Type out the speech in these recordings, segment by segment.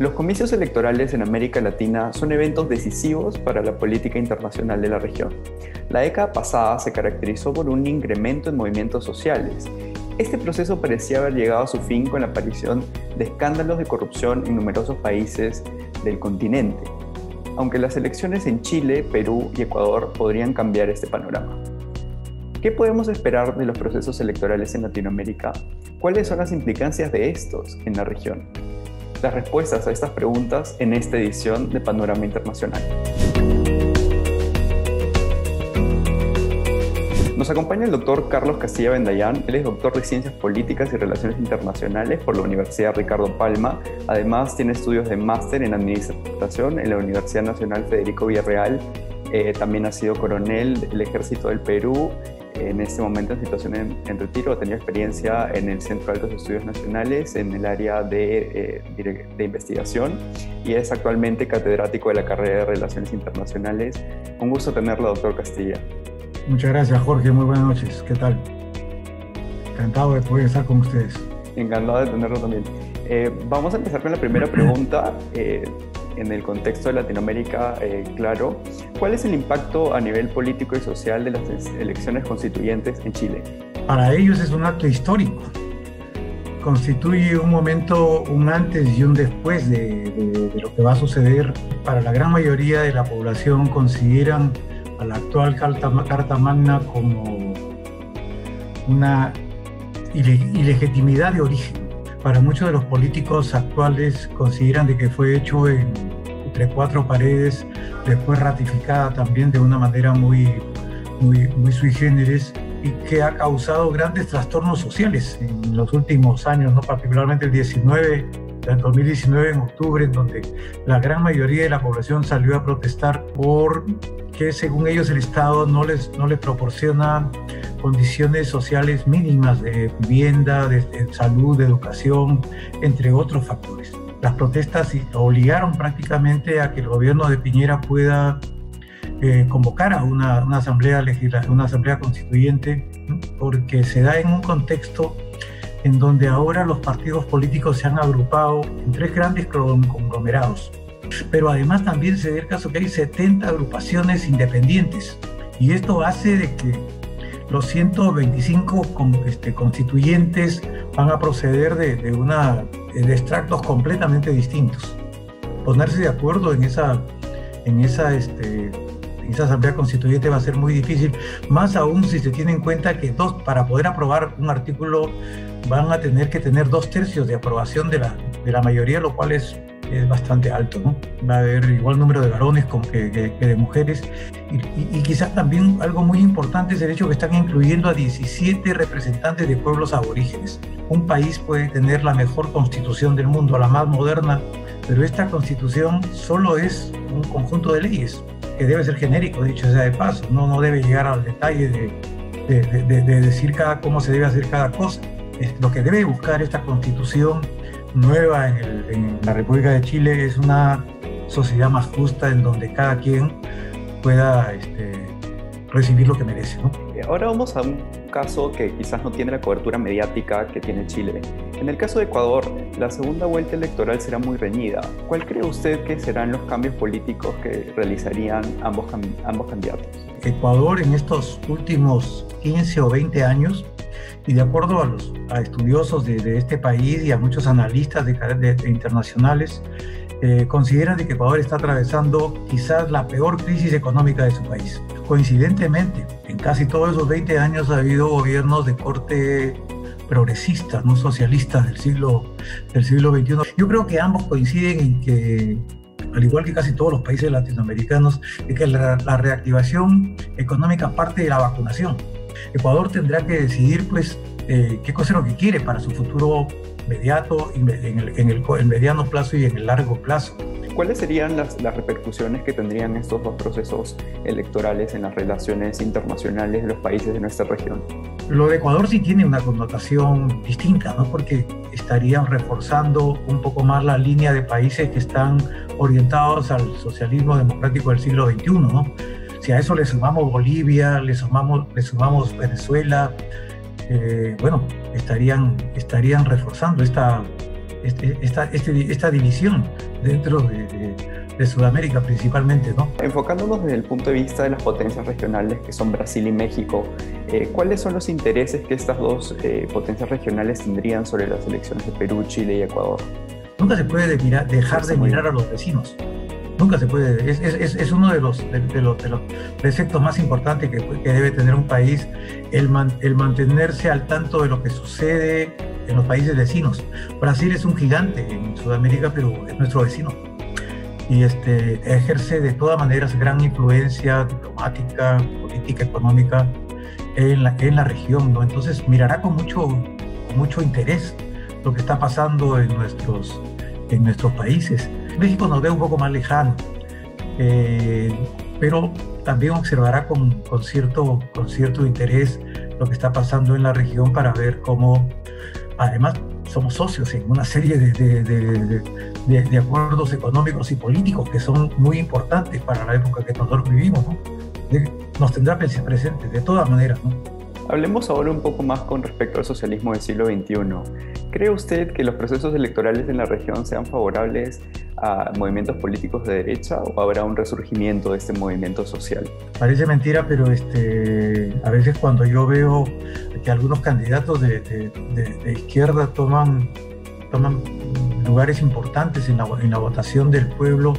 Los comicios electorales en América Latina son eventos decisivos para la política internacional de la región. La década pasada se caracterizó por un incremento en movimientos sociales. Este proceso parecía haber llegado a su fin con la aparición de escándalos de corrupción en numerosos países del continente, aunque las elecciones en Chile, Perú y Ecuador podrían cambiar este panorama. ¿Qué podemos esperar de los procesos electorales en Latinoamérica? ¿Cuáles son las implicancias de estos en la región? Las respuestas a estas preguntas en esta edición de Panorama Internacional. Nos acompaña el doctor Carlos Castilla Vendayán. Él es doctor de Ciencias Políticas y Relaciones Internacionales por la Universidad Ricardo Palma. Además, tiene estudios de máster en Administración en la Universidad Nacional Federico Villarreal. También ha sido coronel del Ejército del Perú. En este momento en situación en retiro, ha tenido experiencia en el Centro de Altos Estudios Nacionales en el área de investigación y es actualmente catedrático de la carrera de Relaciones Internacionales. Un gusto tenerlo, doctor Castilla. Muchas gracias, Jorge. Muy buenas noches. ¿Qué tal? Encantado de poder estar con ustedes. Encantado de tenerlo también. Vamos a empezar con la primera pregunta. En el contexto de Latinoamérica, claro, ¿cuál es el impacto a nivel político y social de las elecciones constituyentes en Chile? Para ellos es un acto histórico. Constituye un momento, un antes y un después de lo que va a suceder. Para la gran mayoría de la población consideran a la actual Carta Magna como una ilegitimidad de origen. Para muchos de los políticos actuales consideran de que fue hecho entre cuatro paredes, después ratificada también de una manera muy sui generis y que ha causado grandes trastornos sociales en los últimos años, ¿no? Particularmente el 2019 en octubre, en donde la gran mayoría de la población salió a protestar porque según ellos el Estado no les proporciona condiciones sociales mínimas de vivienda, de salud, de educación, entre otros factores. Las protestas obligaron prácticamente a que el gobierno de Piñera pueda convocar a una asamblea constituyente, porque se da en un contexto en donde ahora los partidos políticos se han agrupado en tres grandes conglomerados. Pero además también se da el caso que hay 70 agrupaciones independientes, y esto hace de que los 125 constituyentes van a proceder de extractos completamente distintos. Ponerse de acuerdo en esa asamblea constituyente va a ser muy difícil, más aún si se tiene en cuenta que para poder aprobar un artículo van a tener que tener 2/3 de aprobación de la mayoría, lo cual es bastante alto, ¿no? Va a haber igual número de varones que de mujeres y quizás también algo muy importante es el hecho que están incluyendo a 17 representantes de pueblos aborígenes. Un país puede tener la mejor constitución del mundo, la más moderna, pero esta constitución solo es un conjunto de leyes que debe ser genérico, dicho sea de paso, no debe llegar al detalle de decir cómo se debe hacer cada cosa. Lo que debe buscar esta constitución nueva en la República de Chile es una sociedad más justa en donde cada quien pueda recibir lo que merece, ¿no? Ahora vamos a un caso que quizás no tiene la cobertura mediática que tiene Chile. En el caso de Ecuador, la segunda vuelta electoral será muy reñida. ¿Cuál cree usted que serán los cambios políticos que realizarían ambos candidatos? Ecuador en estos últimos 15 o 20 años, y de acuerdo a estudiosos de este país y a muchos analistas internacionales, consideran que Ecuador está atravesando quizás la peor crisis económica de su país. Coincidentemente, en casi todos esos 20 años ha habido gobiernos de corte progresista, no socialistas del siglo XXI. Yo creo que ambos coinciden en que, al igual que casi todos los países latinoamericanos, de que la reactivación económica parte de la vacunación. Ecuador tendrá que decidir qué cosa es lo que quiere para su futuro inmediato, en el mediano plazo y en el largo plazo. ¿Cuáles serían las repercusiones que tendrían estos dos procesos electorales en las relaciones internacionales de los países de nuestra región? Lo de Ecuador sí tiene una connotación distinta, ¿no? Porque estarían reforzando un poco más la línea de países que están orientados al socialismo democrático del siglo XXI, ¿no? Si a eso le sumamos Bolivia, le sumamos Venezuela, estarían reforzando esta división dentro de Sudamérica principalmente, ¿no? Enfocándonos desde el punto de vista de las potencias regionales que son Brasil y México, ¿cuáles son los intereses que estas dos potencias regionales tendrían sobre las elecciones de Perú, Chile y Ecuador? Nunca se puede dejar de mirar a los vecinos. Nunca se puede. Es uno de los preceptos más importantes que debe tener un país, el mantenerse al tanto de lo que sucede en los países vecinos. Brasil es un gigante en Sudamérica, pero es nuestro vecino. Y ejerce de todas maneras gran influencia diplomática, política, económica en la región, ¿no? Entonces mirará con mucho interés lo que está pasando en nuestros países. México nos ve un poco más lejano, pero también observará con cierto interés lo que está pasando en la región para ver cómo, además, somos socios en una serie de acuerdos económicos y políticos que son muy importantes para la época que nosotros vivimos, ¿no? Nos tendrá presente de todas maneras, ¿no? Hablemos ahora un poco más con respecto al socialismo del siglo XXI. ¿Cree usted que los procesos electorales en la región sean favorables a movimientos políticos de derecha o habrá un resurgimiento de este movimiento social? Parece mentira, pero a veces cuando yo veo que algunos candidatos de izquierda toman lugares importantes en la votación del pueblo,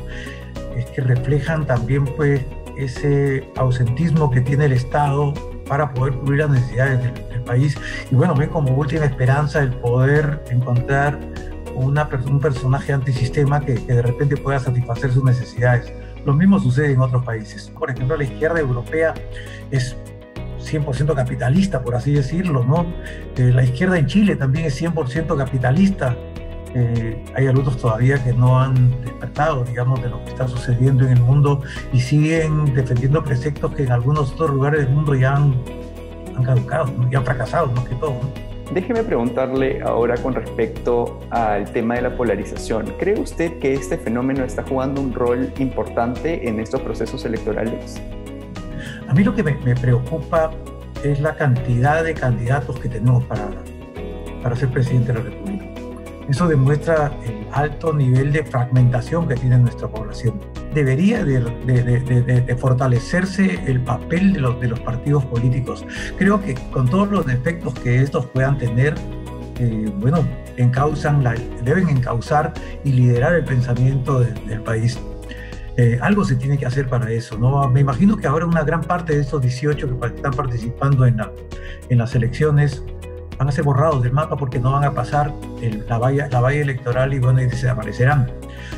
es que reflejan también pues ese ausentismo que tiene el Estado para poder cubrir las necesidades del país. Y bueno, ven como última esperanza el poder encontrar un personaje antisistema que de repente pueda satisfacer sus necesidades. Lo mismo sucede en otros países. Por ejemplo, la izquierda europea es 100% capitalista, por así decirlo, ¿no? La izquierda en Chile también es 100% capitalista. Hay algunos todavía que no han despertado, digamos, de lo que está sucediendo en el mundo y siguen defendiendo preceptos que en algunos otros lugares del mundo ya han caducado, ¿no? Y han fracasado, más que todo, ¿no? Déjeme preguntarle ahora con respecto al tema de la polarización. ¿Cree usted que este fenómeno está jugando un rol importante en estos procesos electorales? A mí lo que me preocupa es la cantidad de candidatos que tenemos para ser presidente de la República. Eso demuestra el alto nivel de fragmentación que tiene nuestra población. Debería de fortalecerse el papel de los partidos políticos. Creo que con todos los defectos que estos puedan tener, deben encauzar y liderar el pensamiento del país. Algo se tiene que hacer para eso, ¿no? Me imagino que ahora una gran parte de estos 18 que están participando en las elecciones van a ser borrados del mapa porque no van a pasar la valla electoral y desaparecerán.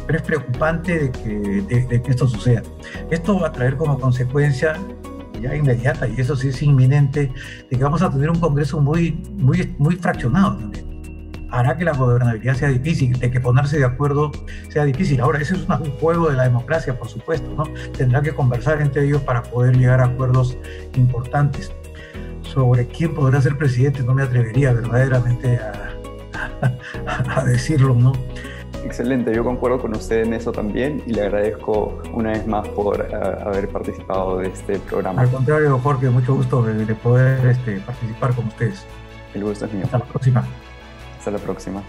Pero es preocupante de que esto suceda. Esto va a traer como consecuencia ya inmediata, y eso sí es inminente, de que vamos a tener un Congreso muy fraccionado también. Hará que la gobernabilidad sea difícil, de que ponerse de acuerdo sea difícil. Ahora, eso es un juego de la democracia, por supuesto, ¿no? Tendrá que conversar entre ellos para poder llegar a acuerdos importantes. Sobre quién podrá ser presidente no me atrevería verdaderamente a decirlo, ¿no? Excelente, yo concuerdo con usted en eso también y le agradezco una vez más por haber participado de este programa. Al contrario, Jorge, mucho gusto de poder participar con ustedes. El gusto es mío. Hasta la próxima. Hasta la próxima.